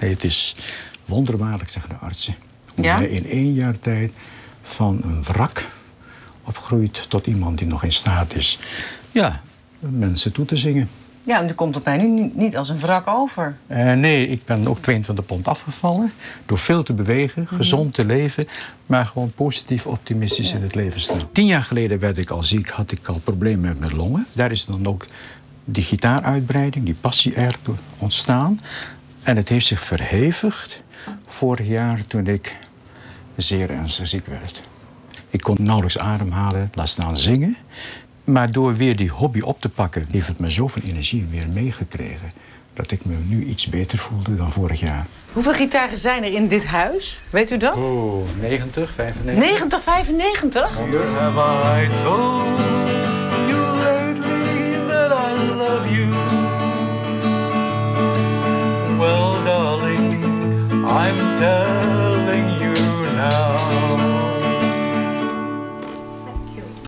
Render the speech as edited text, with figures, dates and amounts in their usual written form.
Nee, het is wonderbaarlijk, zeggen de artsen. Hoe Ja? jij in 1 jaar tijd van een wrak opgroeit tot iemand die nog in staat is mensen toe te zingen. Ja, en u komt op mij nu niet als een wrak over. Nee, ik ben ook 22 pond afgevallen. Door veel te bewegen, gezond te leven, maar gewoon positief, optimistisch in het leven staan. 10 jaar geleden werd ik al ziek, had ik al problemen met mijn longen. Daar is dan ook die gitaaruitbreiding, die passie eigenlijk door ontstaan. En het heeft zich verhevigd vorig jaar toen ik zeer ernstig ziek werd. Ik kon nauwelijks ademhalen, laat staan zingen. Maar door weer die hobby op te pakken, heeft het me zoveel energie weer meegekregen dat ik me nu iets beter voelde dan vorig jaar. Hoeveel gitaren zijn er in dit huis? Weet u dat? Oh, 90, 95. 90, 95? Have I told you lately that I love you? Well, darling, I'm telling